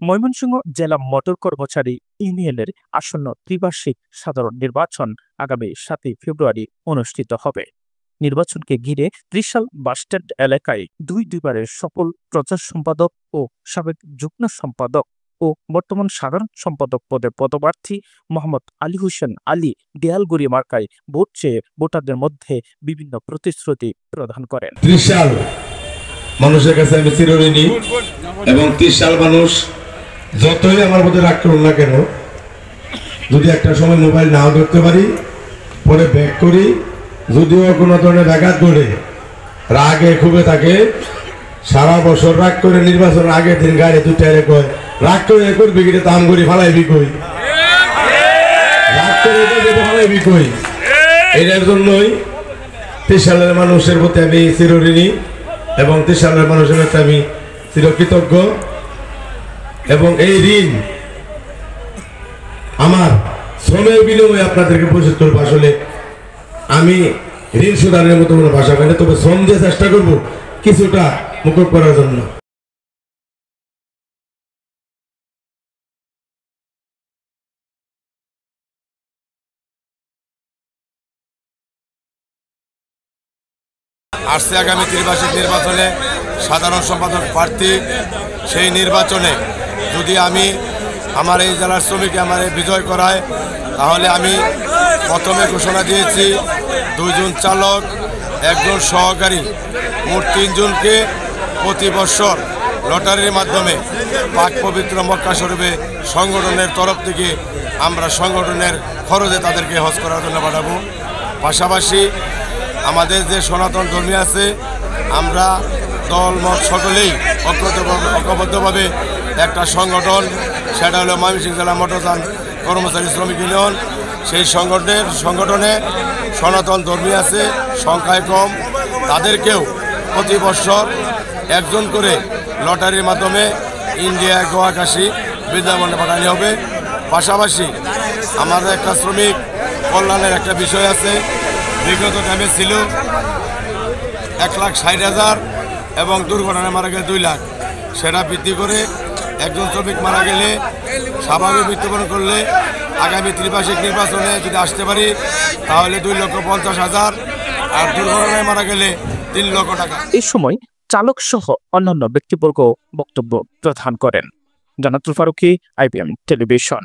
ময়মনসিংহ জেলা মোটর কর্মচারী ইউনিয়নের আসন্ন ত্রিবার্ষিক সাধারণ নির্বাচন আগামী 7 ফেব্রুয়ারি অনুষ্ঠিত হবে। নির্বাচনকে ঘিরে ত্রিশাল বাসস্ট্যান্ড এলাকায় দুইবারের সফল প্রচার সম্পাদক ও সাবেক যুগ্ম সম্পাদক ও বর্তমান সাধারণ সম্পাদক পদে পদপ্রার্থী মোহাম্মদ আলী হোসেন আলী দেয়ালগুড়ি মার্কায় ভোট চেয়ে ভোটারদের মধ্যে বিভিন্ন প্রতিশ্রুতি প্রদান করেন। ত্রিশাল মানুষের কাছে আমি চিরঋণী এবং ত্রিশাল মানুষ যতই আমার মধ্যে রাগ করুন না কেন, যদি একটা সময় মোবাইল নাও ধরতে পারি, পরে ব্যাক করি, যদিও কোনো ধরনের ব্যাঘাত ঘটে, রাগে খুবই থাকে, সারা বছর রাগ করে নির্বাচনের আগের দিন গাড়ি দুটারে কয় রাগ করে করবি কিনে দাম করি ফালাইবি কই, রাগ করে ফালাইবি কই। এটার জন্যই ত্রিশালের মানুষের প্রতি আমি চিরঋণী এবং ত্রিশালের মানুষের প্রতি আমি চিরকৃতজ্ঞ। এবং এই ঋণ আমার শ্রমের বিনিময়ে আপনাদেরকে পরিশোধ করবো। আসলে আমি ঋণ শোধনের মতো কোনো ভাষা পাই না, তবে শ্রম দিয়ে চেষ্টা করবো কিছুটা মুকুব করার জন্য। আসছে আগামী ত্রিবার্ষিক নির্বাচনে সাধারণ সম্পাদক প্রার্থী। সেই নির্বাচনে যদি আমি আমার এই জেলার শ্রমিককে আমার বিজয় করায়, তাহলে আমি প্রথমে ঘোষণা দিয়েছি 2 জন চালক, 1 জন সহকারী, মোট 3 জনকে প্রতি বছর লটারির মাধ্যমে পাক পবিত্র মক্কা শরীফে সংগঠনের তরফ থেকে আমরা সংগঠনের খরচে তাদেরকে হজ করার জন্য পাঠাবো। পাশাপাশি আমাদের যে সনাতন ধর্মী আছে, আমরা দল মত সকলেই ঐক্যবদ্ধভাবে একটা সংগঠন, সেটা হলো ময়মনসিংহ জেলা মোটরযান কর্মচারী শ্রমিক ইউনিয়ন। সেই সংগঠনে সনাতন ধর্মী আছে, সংখ্যায় কম, তাদেরকেও প্রতি বছর 1 জন করে লটারির মাধ্যমে ইন্ডিয়া, গোয়া, কাশী, বৃন্দাবনে পাঠানো হবে। পাশাপাশি আমাদের একটা শ্রমিক কল্যাণের একটা বিষয় আছে। বিগত টাইমে ছিল 1,60,000 এবং দুর্ঘটনায় মারা গেলে 2 লাখ, সেটা বৃদ্ধি করে 1 জন শ্রমিক মারা গেলে, স্বাভাবিক মৃত্যুবরণ করলে আগামী ত্রিবার্ষিক নির্বাচনে যদি আসতে পারি তাহলে 2,50,000, আর দুর্ঘটনায় মারা গেলে 3 লক্ষ টাকা। এই সময় চালক সহ অন্যান্য ব্যক্তিবর্গ বক্তব্য প্রদান করেন। জান্নাতুল ফারুকী, IBM টেলিভিশন।